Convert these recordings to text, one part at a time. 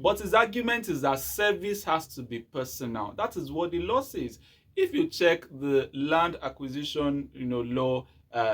But his argument is that service has to be personal. That is what the law says. If you check the land acquisition, law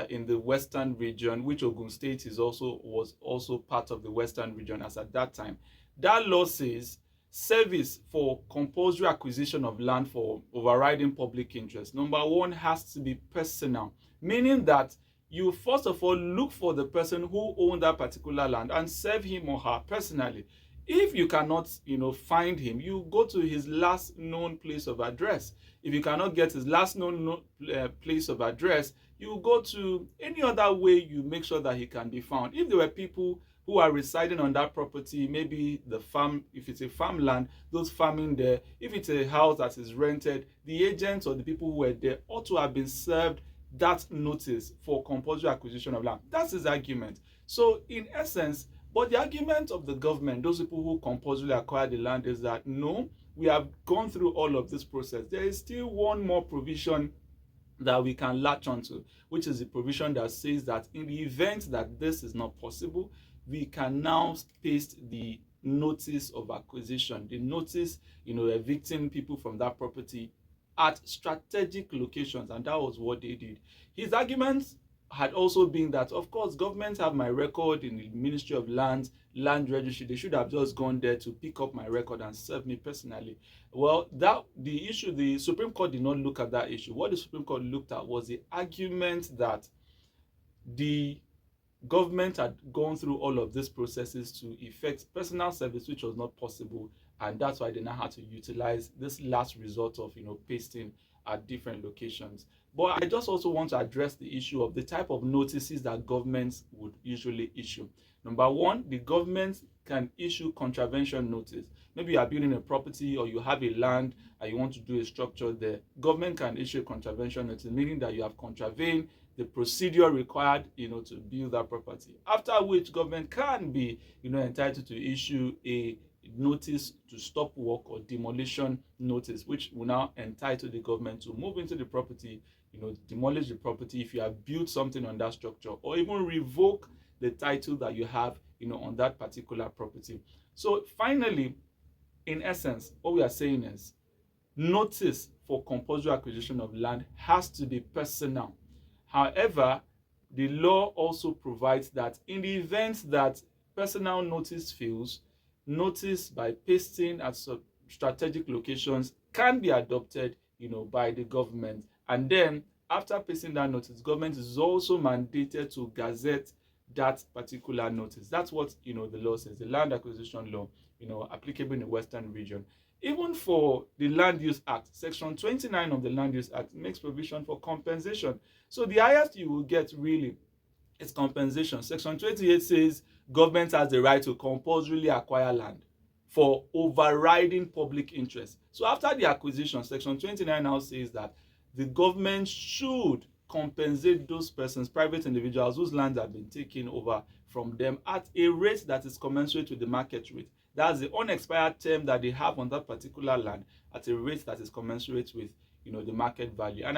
in the Western region, which Ogun State was also part of the Western region as at that time, that law says service for compulsory acquisition of land for overriding public interest, number one, has to be personal, meaning that you first of all look for the person who owned that particular land and serve him or her personally. If you cannot, find him, you go to his last known place of address. If you cannot get his last known place of address, you go to any other way you make sure that he can be found. If there were people who are residing on that property, maybe the farm, if it's a farmland, those farming there, if it's a house that is rented, the agents or the people who were there ought to have been served that notice for compulsory acquisition of land. That's his argument. So in essence, but the argument of the government, those people who compulsorily acquire the land, is that no, we have gone through all of this process. There is still one more provision that we can latch onto, which is the provision that says that in the event that this is not possible, we can now paste the notice of acquisition, the notice, evicting people from that property at strategic locations, and that was what they did. His argument had also been that, of course, governments have my record in the Ministry of Lands, Land Registry. They should have just gone there to pick up my record and serve me personally. Well, the Supreme Court did not look at that issue. What the Supreme Court looked at was the argument that the government had gone through all of these processes to effect personal service, which was not possible, and that's why they now had to utilize this last resort of pasting at different locations. But I just also want to address the issue of the type of notices that governments would usually issue. Number one, the government can issue contravention notice. Maybe you are building a property or you have a land and you want to do a structure there. Government can issue a contravention notice, meaning that you have contravened the procedure required, to build that property. After which government can be, entitled to issue a notice to stop work or demolition notice, which will now entitle the government to move into the property, demolish the property if you have built something on that structure, or even revoke the title that you have, on that particular property. So finally, in essence, what we are saying is notice for compulsory acquisition of land has to be personal. However, the law also provides that in the event that personal notice fails, notice by pasting at strategic locations can be adopted, by the government. And then after pasting that notice, government is also mandated to gazette that particular notice. That's what the law says, the Land Acquisition Law, applicable in the Western region. Even for the Land Use Act, Section 29 of the Land Use Act makes provision for compensation. So the highest you will get really is compensation. Section 28 says government has the right to compulsorily acquire land for overriding public interest. So after the acquisition, Section 29 now says that the government should compensate those persons, private individuals whose lands have been taken over from them at a rate that is commensurate with the market rate. That's the unexpired term that they have on that particular land at a rate that is commensurate with, the market value. And